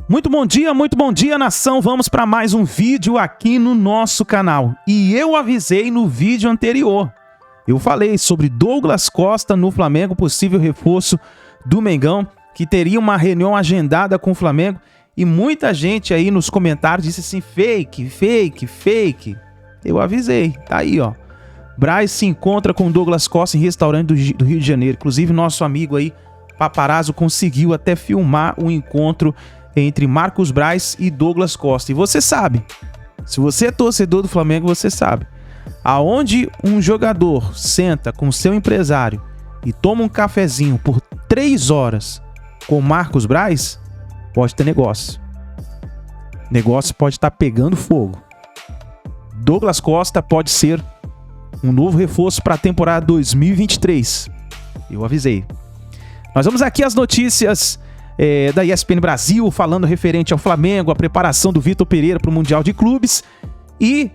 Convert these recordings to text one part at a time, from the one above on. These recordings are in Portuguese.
Muito bom dia, nação! Vamos para mais um vídeo aqui no nosso canal. E eu avisei no vídeo anterior. Eu falei sobre Douglas Costa no Flamengo, possível reforço do Mengão, que teria uma reunião agendada com o Flamengo. E muita gente aí nos comentários disse assim, fake. Eu avisei, tá aí, ó. Braz se encontra com Douglas Costa em restaurante do Rio de Janeiro. Inclusive, nosso amigo aí, Paparazzo, conseguiu até filmar um encontro entre Marcos Braz e Douglas Costa. E você sabe, se você é torcedor do Flamengo, você sabe. Aonde um jogador senta com seu empresário e toma um cafezinho por 3 horas com Marcos Braz, pode ter negócio. Negócio pode estar pegando fogo. Douglas Costa pode ser um novo reforço para a temporada 2023. Eu avisei. Nós vamos aqui às notícias da ESPN Brasil, falando referente ao Flamengo, a preparação do Vitor Pereira para o Mundial de Clubes. E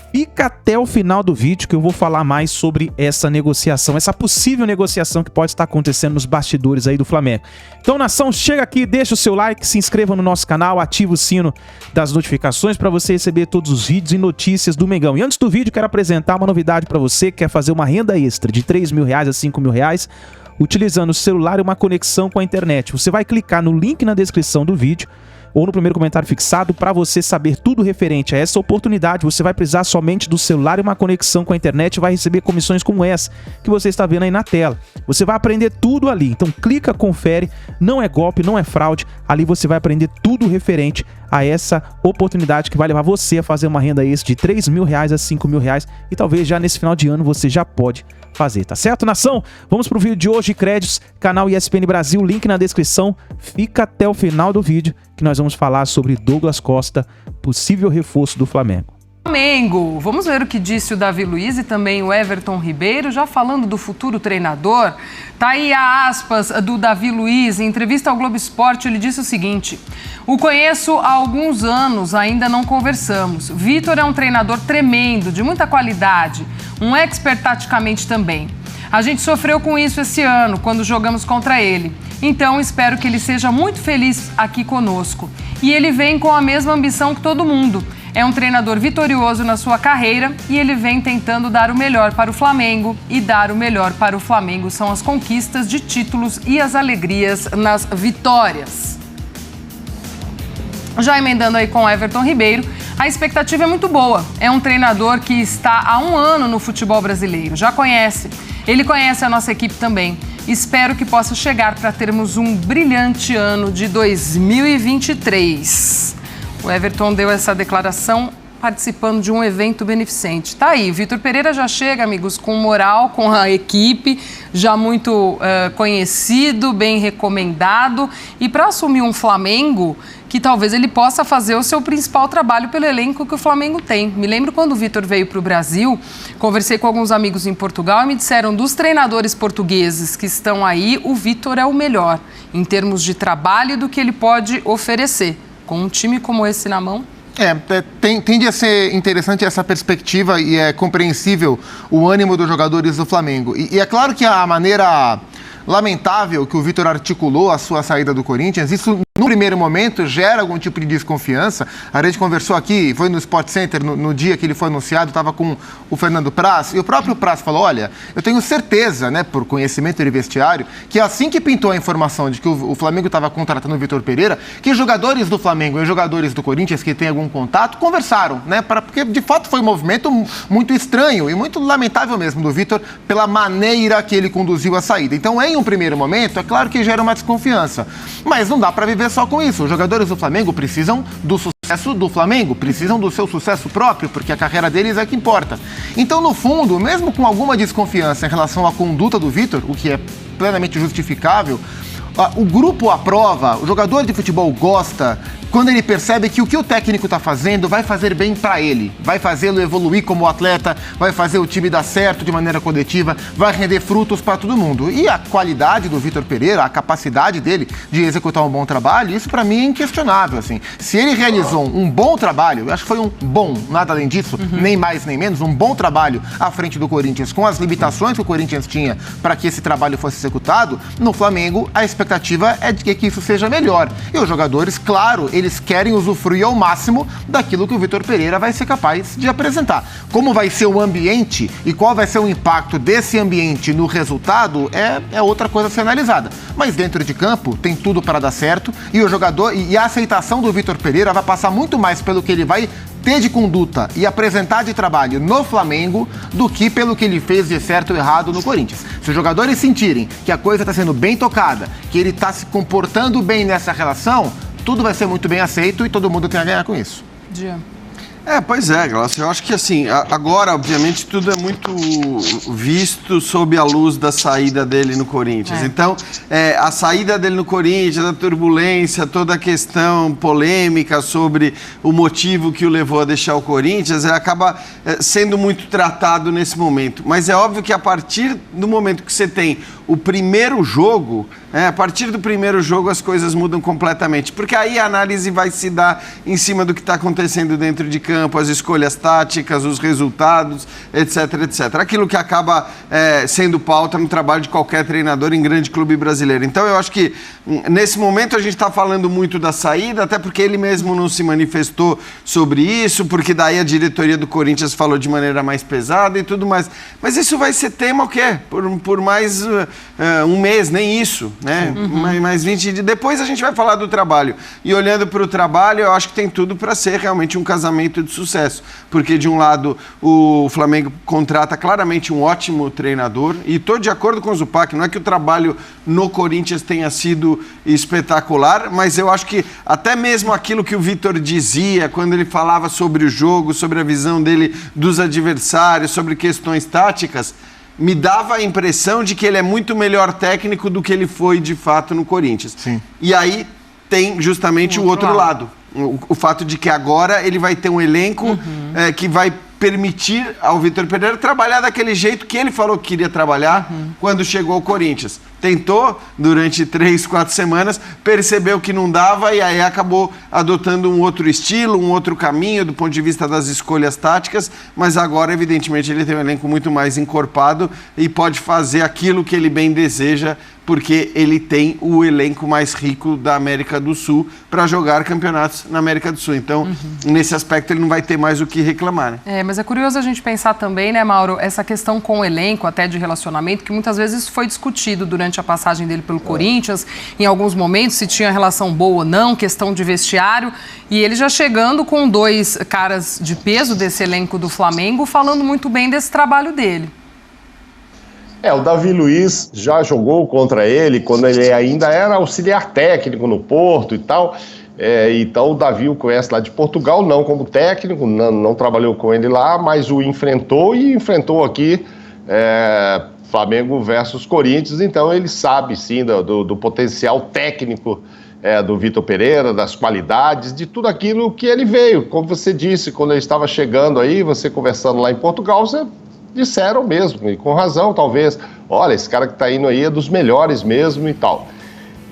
fica até o final do vídeo que eu vou falar mais sobre essa negociação, essa possível negociação que pode estar acontecendo nos bastidores aí do Flamengo. Então, nação, chega aqui, deixa o seu like, se inscreva no nosso canal, ativa o sino das notificações para você receber todos os vídeos e notícias do Mengão. E antes do vídeo, quero apresentar uma novidade para você que quer fazer uma renda extra de R$3 mil a R$5 mil, utilizando o celular e uma conexão com a internet. Você vai clicar no link na descrição do vídeo ou no primeiro comentário fixado para você saber tudo referente a essa oportunidade. Você vai precisar somente do celular e uma conexão com a internet e vai receber comissões como essa que você está vendo aí na tela. Você vai aprender tudo ali, então clica, confere, não é golpe, não é fraude, ali você vai aprender tudo referente a essa oportunidade que vai levar você a fazer uma renda extra de R$3 mil a R$5 mil e talvez já nesse final de ano você já pode fazer, tá certo, nação? Vamos pro vídeo de hoje, créditos, canal ESPN Brasil, link na descrição. Fica até o final do vídeo que nós vamos falar sobre Douglas Costa, possível reforço do Flamengo. Flamengo, vamos ver o que disse o Davi Luiz e também o Everton Ribeiro, já falando do futuro treinador. Tá aí a aspas do Davi Luiz, em entrevista ao Globo Esporte, ele disse o seguinte: o conheço há alguns anos, ainda não conversamos. Vitor é um treinador tremendo, de muita qualidade, um expert taticamente também. A gente sofreu com isso esse ano, quando jogamos contra ele. Então, espero que ele seja muito feliz aqui conosco. E ele vem com a mesma ambição que todo mundo. É um treinador vitorioso na sua carreira e ele vem tentando dar o melhor para o Flamengo. E dar o melhor para o Flamengo são as conquistas de títulos e as alegrias nas vitórias. Já emendando aí com o Everton Ribeiro, a expectativa é muito boa. É um treinador que está há 1 ano no futebol brasileiro, já conhece. Ele conhece a nossa equipe também. Espero que possa chegar para termos um brilhante ano de 2023. O Everton deu essa declaração participando de um evento beneficente. Tá aí, o Vitor Pereira já chega, amigos, com moral, com a equipe, já muito conhecido, bem recomendado. E para assumir um Flamengo, que talvez ele possa fazer o seu principal trabalho pelo elenco que o Flamengo tem. Me lembro quando o Vitor veio para o Brasil, conversei com alguns amigos em Portugal e me disseram, dos treinadores portugueses que estão aí, o Vitor é o melhor, em termos de trabalho e do que ele pode oferecer. Com um time como esse na mão? Tende a ser interessante essa perspectiva e é compreensível o ânimo dos jogadores do Flamengo. E é claro que a maneira lamentável que o Vitor articulou a sua saída do Corinthians, isso no primeiro momento gera algum tipo de desconfiança. A gente conversou aqui, foi no Sport Center, no dia que ele foi anunciado, estava com o Fernando Praz, e o próprio Praz falou, olha, eu tenho certeza, né, por conhecimento de vestiário, que assim que pintou a informação de que o Flamengo estava contratando o Vitor Pereira, que jogadores do Flamengo e jogadores do Corinthians que têm algum contato, conversaram, né, porque de fato foi um movimento muito estranho e muito lamentável mesmo do Vitor pela maneira que ele conduziu a saída. Então, em um primeiro momento, é claro que gera uma desconfiança, mas não dá para viver só com isso. Os jogadores do Flamengo precisam do sucesso do Flamengo, precisam do seu sucesso próprio, porque a carreira deles é que importa. Então, no fundo, mesmo com alguma desconfiança em relação à conduta do Vitor, o que é plenamente justificável, o grupo aprova, o jogador de futebol gosta quando ele percebe que o que o técnico está fazendo vai fazer bem para ele, vai fazê-lo evoluir como atleta, vai fazer o time dar certo de maneira coletiva, vai render frutos para todo mundo. E a qualidade do Vitor Pereira, a capacidade dele de executar um bom trabalho, isso para mim é inquestionável. Assim. Se ele realizou um bom trabalho, eu acho que foi um bom, nada além disso, nem mais nem menos, um bom trabalho à frente do Corinthians, com as limitações que o Corinthians tinha para que esse trabalho fosse executado, no Flamengo a expectativa é de que isso seja melhor. E os jogadores, claro, eles eles querem usufruir ao máximo daquilo que o Vitor Pereira vai ser capaz de apresentar. Como vai ser o ambiente e qual vai ser o impacto desse ambiente no resultado é outra coisa a ser analisada. Mas dentro de campo tem tudo para dar certo e o jogador e a aceitação do Vitor Pereira vai passar muito mais pelo que ele vai ter de conduta e apresentar de trabalho no Flamengo do que pelo que ele fez de certo ou errado no Corinthians. Se os jogadores sentirem que a coisa está sendo bem tocada, que ele está se comportando bem nessa relação, tudo vai ser muito bem aceito e todo mundo tem a ganhar com isso. Dia. Pois é, Glaucio, eu acho que assim, agora, obviamente, tudo é muito visto sob a luz da saída dele no Corinthians. Então, a saída dele no Corinthians, a turbulência, toda a questão polêmica sobre o motivo que o levou a deixar o Corinthians, acaba sendo muito tratado nesse momento. Mas é óbvio que a partir do momento que você tem o primeiro jogo, a partir do primeiro jogo as coisas mudam completamente, porque aí a análise vai se dar em cima do que está acontecendo dentro de campo, as escolhas táticas, os resultados, etc, etc. Aquilo que acaba sendo pauta no trabalho de qualquer treinador em grande clube brasileiro. Então eu acho que nesse momento a gente está falando muito da saída, até porque ele mesmo não se manifestou sobre isso, porque daí a diretoria do Corinthians falou de maneira mais pesada e tudo mais. Mas isso vai ser tema o quê? Por mais um mês, nem isso, né? Mais 20 dias. Depois a gente vai falar do trabalho. E olhando para o trabalho, eu acho que tem tudo para ser realmente um casamento de sucesso. Porque, de um lado, o Flamengo contrata claramente um ótimo treinador. E estou de acordo com o Zupac, não é que o trabalho no Corinthians tenha sido espetacular, mas eu acho que até mesmo aquilo que o Vitor dizia, quando ele falava sobre o jogo, sobre a visão dele dos adversários, sobre questões táticas, me dava a impressão de que ele é muito melhor técnico do que ele foi de fato no Corinthians. Sim. E aí tem justamente o outro lado. O fato de que agora ele vai ter um elenco que vai permitir ao Vitor Pereira trabalhar daquele jeito que ele falou que queria trabalhar quando chegou ao Corinthians. Tentou durante 3, 4 semanas, percebeu que não dava e aí acabou adotando um outro estilo, um outro caminho do ponto de vista das escolhas táticas, mas agora, evidentemente, ele tem um elenco muito mais encorpado e pode fazer aquilo que ele bem deseja, porque ele tem o elenco mais rico da América do Sul para jogar campeonatos na América do Sul. Então, nesse aspecto, ele não vai ter mais o que reclamar, né? Mas é curioso a gente pensar também, né, Mauro, essa questão com o elenco, até de relacionamento, que muitas vezes foi discutido durante a passagem dele pelo Corinthians, em alguns momentos, se tinha relação boa ou não, questão de vestiário, e ele já chegando com 2 caras de peso desse elenco do Flamengo, falando muito bem desse trabalho dele. O Davi Luiz já jogou contra ele quando ele ainda era auxiliar técnico no Porto e tal. Então o Davi o conhece lá de Portugal, não como técnico, não trabalhou com ele lá, mas o enfrentou e enfrentou aqui Flamengo versus Corinthians. Então ele sabe sim do potencial técnico do Vitor Pereira, das qualidades, de tudo aquilo que ele veio. Como você disse, quando ele estava chegando aí, você conversando lá em Portugal, você disseram mesmo, e com razão talvez, olha, esse cara que está indo aí é dos melhores mesmo e tal.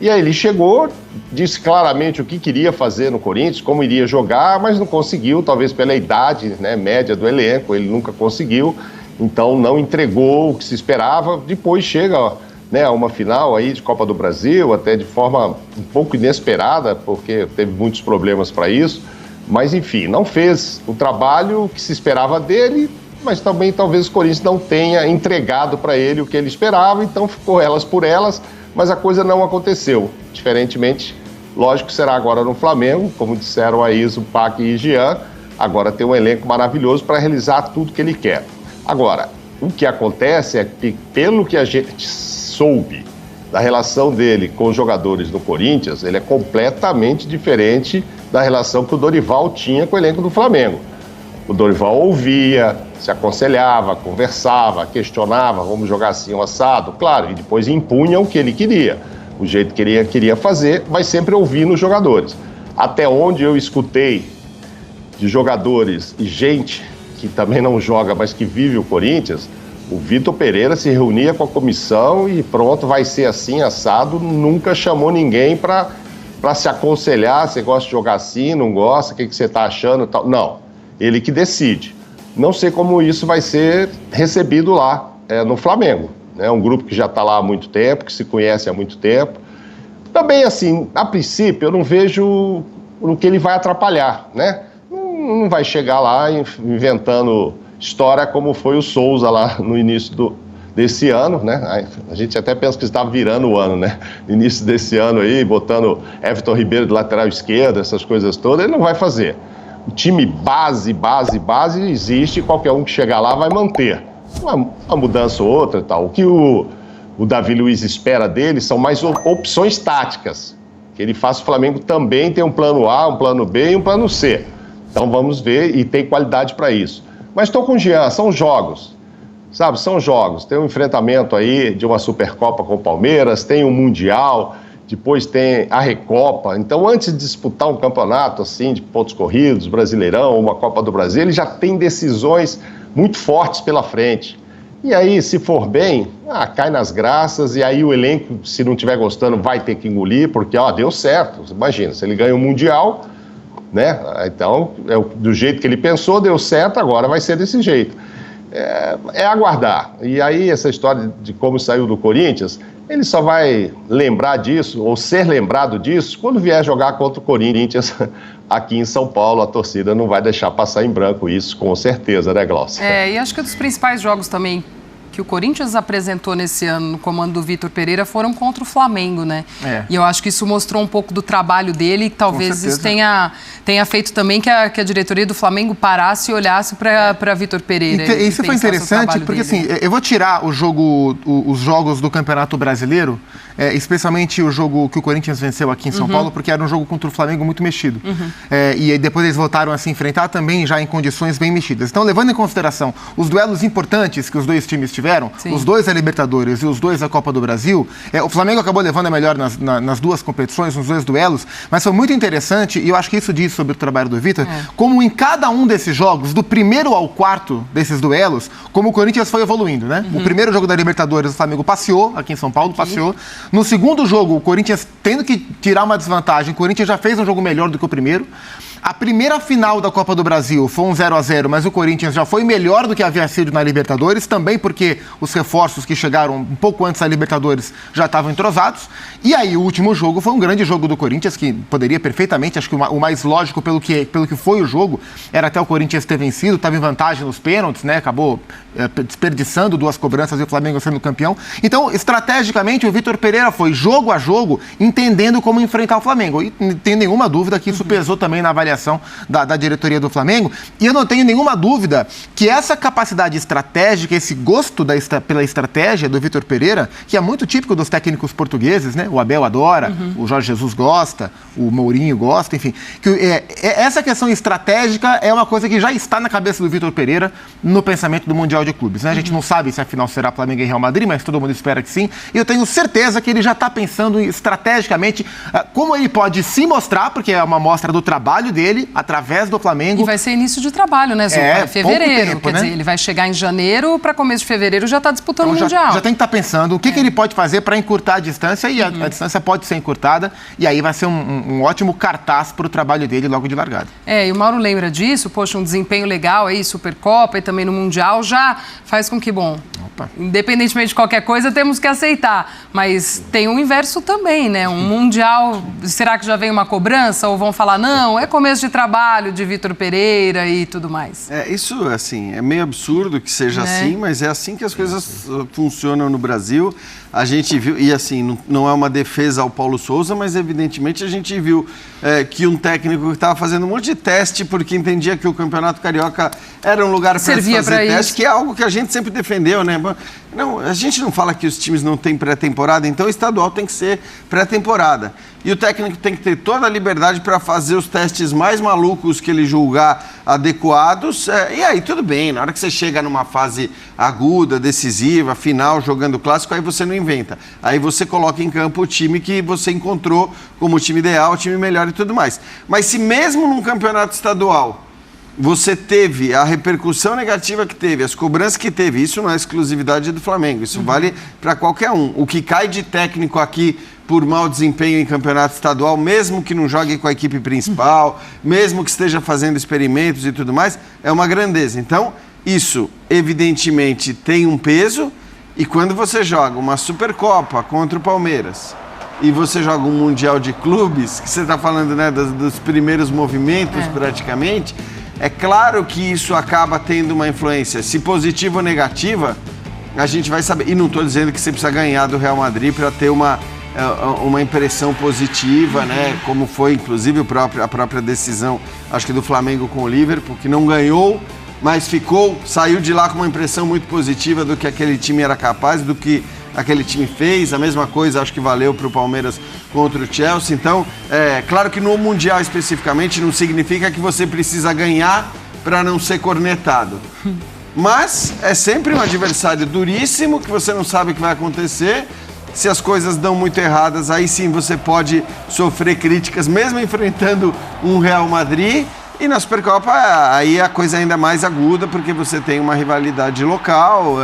E aí ele chegou, disse claramente o que queria fazer no Corinthians, como iria jogar, mas não conseguiu, talvez pela idade, né, média do elenco, ele nunca conseguiu, então não entregou o que se esperava. Depois chega, né, uma final aí de Copa do Brasil, até de forma um pouco inesperada, porque teve muitos problemas para isso, mas enfim, não fez o trabalho que se esperava dele, mas também talvez o Corinthians não tenha entregado para ele o que ele esperava, então ficou elas por elas, mas a coisa não aconteceu. Diferentemente, lógico que será agora no Flamengo, como disseram aí Zupac e Jean, agora tem um elenco maravilhoso para realizar tudo que ele quer. Agora, o que acontece é que, pelo que a gente soube da relação dele com os jogadores no Corinthians, ele é completamente diferente da relação que o Dorival tinha com o elenco do Flamengo. O Dorival ouvia, se aconselhava, conversava, questionava, vamos jogar assim ou assado, claro, e depois impunha o que ele queria, o jeito que ele queria fazer, mas sempre ouvindo os jogadores. Até onde eu escutei de jogadores e gente que também não joga, mas que vive o Corinthians, o Vitor Pereira se reunia com a comissão e pronto, vai ser assim, assado, nunca chamou ninguém para se aconselhar, você gosta de jogar assim, não gosta, o que você está achando e tal. Não. Ele que decide. Não sei como isso vai ser recebido lá no Flamengo. É um grupo que já está lá há muito tempo, que se conhece há muito tempo. Também, assim, a princípio, eu não vejo no que ele vai atrapalhar, né? Não vai chegar lá inventando história como foi o Souza lá no início desse ano, né? A gente até pensa que estava virando o ano, né? No início desse ano aí, botando Everton Ribeiro de lateral esquerdo, essas coisas todas, ele não vai fazer. O time base existe, qualquer um que chegar lá vai manter. Uma mudança ou outra e tal. O que o Davi Luiz espera dele são mais opções táticas. Que ele faça o Flamengo também ter um plano A, um plano B e um plano C. Então vamos ver, e tem qualidade para isso. Mas estou com o Jean, são jogos, sabe? São jogos. Tem um enfrentamento aí de uma Supercopa com o Palmeiras, tem um Mundial, depois tem a Recopa. Então, antes de disputar um campeonato assim de pontos corridos, Brasileirão, uma Copa do Brasil, ele já tem decisões muito fortes pela frente. E aí, se for bem, cai nas graças, e aí o elenco, se não estiver gostando, vai ter que engolir, porque deu certo. Imagina, se ele ganha o Mundial, né? Então, do jeito que ele pensou, deu certo, agora vai ser desse jeito. É aguardar. E aí, essa história de como saiu do Corinthians, ele só vai lembrar disso, ou ser lembrado disso, quando vier jogar contra o Corinthians aqui em São Paulo. A torcida não vai deixar passar em branco isso, com certeza, né, Glaucia? E acho que dos principais jogos também que o Corinthians apresentou nesse ano no comando do Vitor Pereira foram contra o Flamengo, né? E eu acho que isso mostrou um pouco do trabalho dele e talvez isso tenha feito também que a diretoria do Flamengo parasse e olhasse para Vitor Pereira. E isso foi interessante porque, assim, eu vou tirar os jogos do Campeonato Brasileiro, especialmente o jogo que o Corinthians venceu aqui em São Paulo, porque era um jogo contra o Flamengo muito mexido. E aí depois eles voltaram a se enfrentar também já em condições bem mexidas. Então, levando em consideração os duelos importantes que os dois times tiveram, os dois da Libertadores e os dois da Copa do Brasil, o Flamengo acabou levando a melhor nas duas competições, nos dois duelos, mas foi muito interessante, e eu acho que isso diz sobre o trabalho do Vitor, como em cada um desses jogos, do primeiro ao quarto desses duelos, como o Corinthians foi evoluindo, né? O primeiro jogo da Libertadores, o Flamengo passeou, aqui em São Paulo, passeou. No segundo jogo, o Corinthians tendo que tirar uma desvantagem, o Corinthians já fez um jogo melhor do que o primeiro. A primeira final da Copa do Brasil foi um 0-0, mas o Corinthians já foi melhor do que havia sido na Libertadores, também porque os reforços que chegaram um pouco antes da Libertadores já estavam entrosados. E aí o último jogo foi um grande jogo do Corinthians, que poderia perfeitamente, acho que o mais lógico pelo que foi o jogo, era até o Corinthians ter vencido, estava em vantagem nos pênaltis, né? Acabou desperdiçando duas cobranças e o Flamengo sendo campeão. Então, estrategicamente, o Vitor Pereira foi jogo a jogo, entendendo como enfrentar o Flamengo. E não tem nenhuma dúvida que isso pesou também na avaliação da diretoria do Flamengo, e eu não tenho nenhuma dúvida que essa capacidade estratégica, esse gosto pela estratégia do Vitor Pereira, que é muito típico dos técnicos portugueses, né? O Abel adora, o Jorge Jesus gosta, o Mourinho gosta, enfim, que essa questão estratégica é uma coisa que já está na cabeça do Vitor Pereira no pensamento do Mundial de Clubes, né? A gente não sabe se a final será Flamengo e Real Madrid, mas todo mundo espera que sim, e eu tenho certeza que ele já está pensando estrategicamente como ele pode se mostrar, porque é uma mostra do trabalho dele, através do Flamengo. E vai ser início de trabalho, né, Zucca? Fevereiro. Tempo, quer dizer, ele vai chegar em janeiro, para começo de fevereiro já está disputando o Mundial. Já tem que estar pensando o que ele pode fazer para encurtar a distância, e a distância pode ser encurtada, e aí vai ser um ótimo cartaz para o trabalho dele logo de largada. E o Mauro lembra disso, poxa, um desempenho legal aí, Supercopa e também no Mundial, já faz com que, independentemente de qualquer coisa, temos que aceitar. Mas tem o inverso também, né? Um Mundial, será que já vem uma cobrança? Ou vão falar, não, é começo de trabalho de Vitor Pereira e tudo mais? Isso, assim, é meio absurdo que seja assim, mas é assim que as coisas funcionam no Brasil. A gente viu, e assim, não é uma defesa ao Paulo Souza, mas evidentemente a gente viu que um técnico que estava fazendo um monte de teste porque entendia que o Campeonato Carioca era um lugar para se fazer teste, que é algo que a gente sempre defendeu, né? Não, a gente não fala que os times não têm pré-temporada, então o estadual tem que ser pré-temporada. E o técnico tem que ter toda a liberdade para fazer os testes mais malucos que ele julgar adequados. E aí, tudo bem, na hora que você chega numa fase aguda, decisiva, final, jogando clássico, aí você não inventa. Aí você coloca em campo o time que você encontrou como o time ideal, o time melhor e tudo mais. Mas se mesmo num campeonato estadual você teve a repercussão negativa que teve, as cobranças que teve, isso não é exclusividade do Flamengo, isso vale para qualquer um. O que cai de técnico aqui por mau desempenho em campeonato estadual, mesmo que não jogue com a equipe principal, mesmo que esteja fazendo experimentos e tudo mais, é uma grandeza. Então, isso evidentemente tem um peso, e quando você joga uma Supercopa contra o Palmeiras, e você joga um Mundial de Clubes, que você está falando, né, dos primeiros movimentos praticamente, é claro que isso acaba tendo uma influência, se positiva ou negativa, a gente vai saber. E não estou dizendo que você precisa ganhar do Real Madrid para ter uma impressão positiva, né? Como foi, inclusive, a própria decisão, acho que do Flamengo com o Liverpool, que não ganhou, mas saiu de lá com uma impressão muito positiva do que aquele time era capaz, do que aquele time fez. A mesma coisa acho que valeu para o Palmeiras contra o Chelsea. Então, claro que no Mundial especificamente não significa que você precisa ganhar para não ser cornetado. Mas é sempre um adversário duríssimo, que você não sabe o que vai acontecer. Se as coisas dão muito erradas, aí sim você pode sofrer críticas, mesmo enfrentando um Real Madrid. E na Supercopa, aí a coisa é ainda mais aguda, porque você tem uma rivalidade local,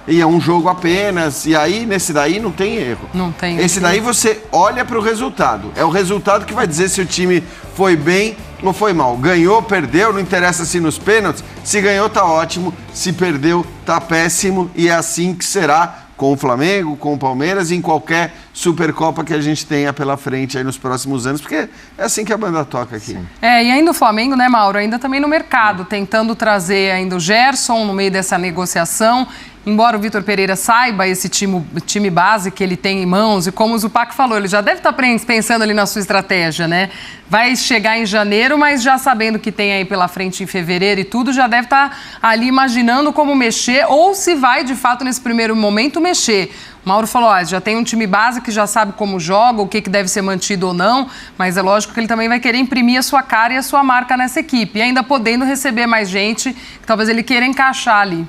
e é um jogo apenas. E aí, nesse daí, não tem erro. Não tem. Esse daí você olha para o resultado. É o resultado que vai dizer se o time foi bem ou foi mal. Ganhou, perdeu, não interessa se nos pênaltis. Se ganhou, tá ótimo. Se perdeu, tá péssimo. E é assim que será com o Flamengo, com o Palmeiras e em qualquer Supercopa que a gente tenha pela frente aí nos próximos anos, porque é assim que a banda toca aqui. E ainda o Flamengo, né, Mauro, ainda também no mercado, tentando trazer ainda o Gerson no meio dessa negociação. Embora o Vitor Pereira saiba esse time base que ele tem em mãos, e como o Zupac falou, ele já deve estar pensando ali na sua estratégia, né? Vai chegar em janeiro, mas já sabendo que tem aí pela frente em fevereiro e tudo, já deve estar ali imaginando como mexer, ou se vai, de fato, nesse primeiro momento, mexer. O Mauro falou, já tem um time base que já sabe como joga, o que deve ser mantido ou não, mas é lógico que ele também vai querer imprimir a sua cara e a sua marca nessa equipe, e ainda podendo receber mais gente, que talvez ele queira encaixar ali.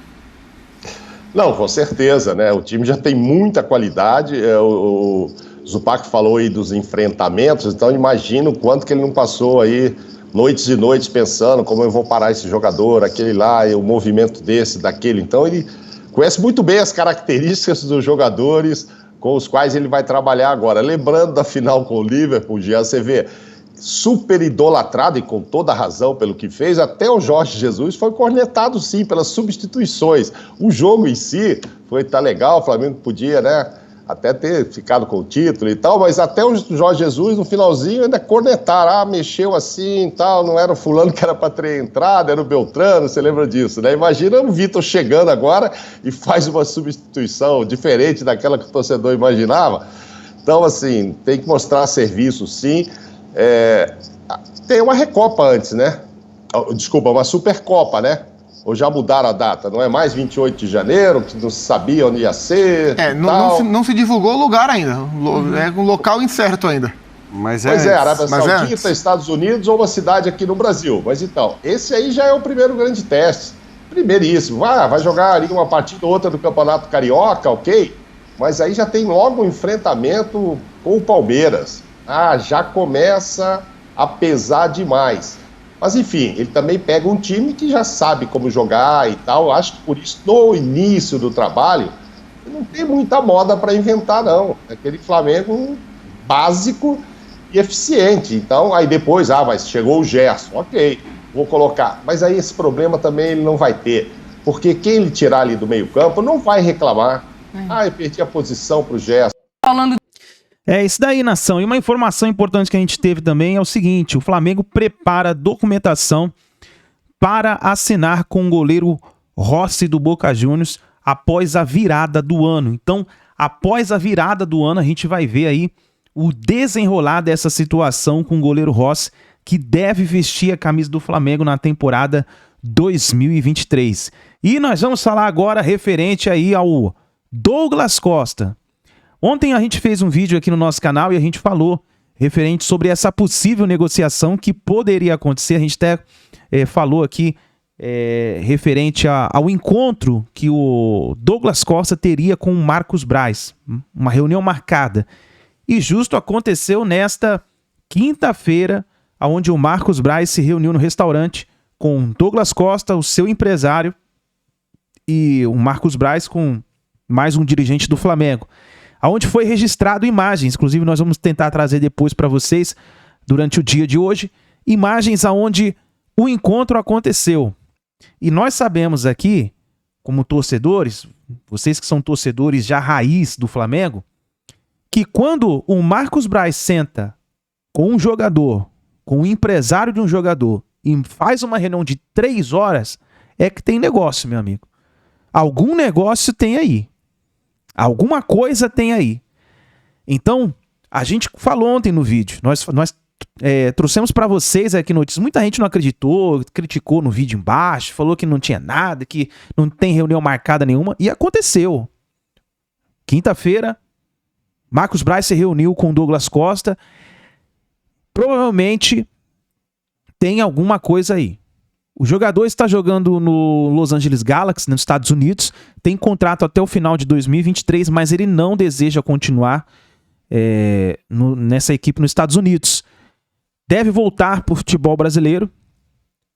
Não, com certeza, né? O time já tem muita qualidade. O Zupac falou aí dos enfrentamentos, então imagina o quanto que ele não passou aí noites e noites pensando como eu vou parar esse jogador, aquele lá, e o movimento desse, daquele. Então ele conhece muito bem as características dos jogadores com os quais ele vai trabalhar agora. Lembrando da final com o Liverpool, já você vê, super idolatrado e com toda razão pelo que fez, até o Jorge Jesus foi cornetado sim pelas substituições. O jogo em si tá legal, o Flamengo podia, né, até ter ficado com o título e tal, mas até o Jorge Jesus no finalzinho ainda cornetaram, mexeu assim e tal, não era o fulano que era para ter entrado, era o Beltrano, você lembra disso, né? Imagina o Vitor chegando agora e faz uma substituição diferente daquela que o torcedor imaginava. Então, assim, tem que mostrar serviço sim. Tem uma Recopa antes, né? Desculpa, uma Supercopa, né? Ou já mudaram a data? Não é mais 28 de janeiro, que não se sabia onde ia ser? Não se divulgou o lugar ainda. É um local incerto ainda. Mas pois Arábia Saudita, Estados Unidos ou uma cidade aqui no Brasil. Mas então, esse aí já é o primeiro grande teste. Primeiríssimo. Vai jogar ali uma partida ou outra do Campeonato Carioca, ok? Mas aí já tem logo um enfrentamento com o Palmeiras. Já começa a pesar demais. Mas enfim, ele também pega um time que já sabe como jogar e tal. Acho que por isso, no início do trabalho, não tem muita moda para inventar, não. É aquele Flamengo básico e eficiente. Então, aí depois, mas chegou o Gerson, ok, vou colocar. Mas aí esse problema também ele não vai ter. Porque quem ele tirar ali do meio campo não vai reclamar. Eu perdi a posição para o Gerson. Falando isso daí, nação. E uma informação importante que a gente teve também é o seguinte: o Flamengo prepara documentação para assinar com o goleiro Rossi do Boca Juniors após a virada do ano. Então, após a virada do ano, a gente vai ver aí o desenrolar dessa situação com o goleiro Rossi, que deve vestir a camisa do Flamengo na temporada 2023. E nós vamos falar agora referente aí ao Douglas Costa. Ontem a gente fez um vídeo aqui no nosso canal e a gente falou referente sobre essa possível negociação que poderia acontecer. A gente até falou aqui referente ao encontro que o Douglas Costa teria com o Marcos Braz, uma reunião marcada. E justo aconteceu nesta quinta-feira, onde o Marcos Braz se reuniu no restaurante com Douglas Costa, o seu empresário, e o Marcos Braz com mais um dirigente do Flamengo, onde foi registrado imagens, inclusive nós vamos tentar trazer depois para vocês, durante o dia de hoje, imagens aonde o encontro aconteceu. E nós sabemos aqui, como torcedores, vocês que são torcedores já raiz do Flamengo, que quando o Marcos Braz senta com um jogador, com um empresário de um jogador, e faz uma reunião de 3 horas, é que tem negócio, meu amigo. Algum negócio tem aí. Alguma coisa tem aí. Então, a gente falou ontem no vídeo, nós trouxemos para vocês aqui notícias. Muita gente não acreditou, criticou no vídeo embaixo, falou que não tinha nada, que não tem reunião marcada nenhuma, e aconteceu. Quinta-feira, Marcos Braz se reuniu com o Douglas Costa. Provavelmente tem alguma coisa aí. O jogador está jogando no Los Angeles Galaxy, nos Estados Unidos, tem contrato até o final de 2023, mas ele não deseja continuar nessa equipe nos Estados Unidos. Deve voltar para o futebol brasileiro.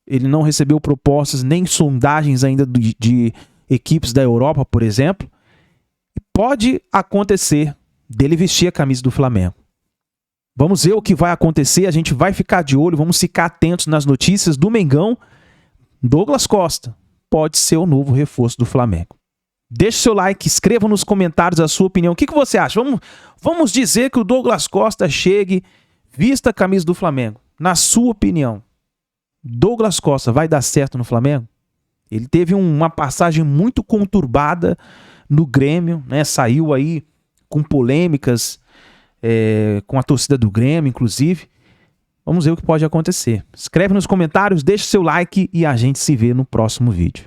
Ele não recebeu propostas nem sondagens ainda de equipes da Europa, por exemplo. E pode acontecer dele vestir a camisa do Flamengo. Vamos ver o que vai acontecer, a gente vai ficar de olho, vamos ficar atentos nas notícias do Mengão. Douglas Costa pode ser o novo reforço do Flamengo. Deixe seu like, escreva nos comentários a sua opinião. O que você acha? Vamos dizer que o Douglas Costa chegue, vista a camisa do Flamengo. Na sua opinião, Douglas Costa vai dar certo no Flamengo? Ele teve uma passagem muito conturbada no Grêmio, né? Saiu aí com polêmicas com a torcida do Grêmio, inclusive. Vamos ver o que pode acontecer. Escreve nos comentários, deixe seu like e a gente se vê no próximo vídeo.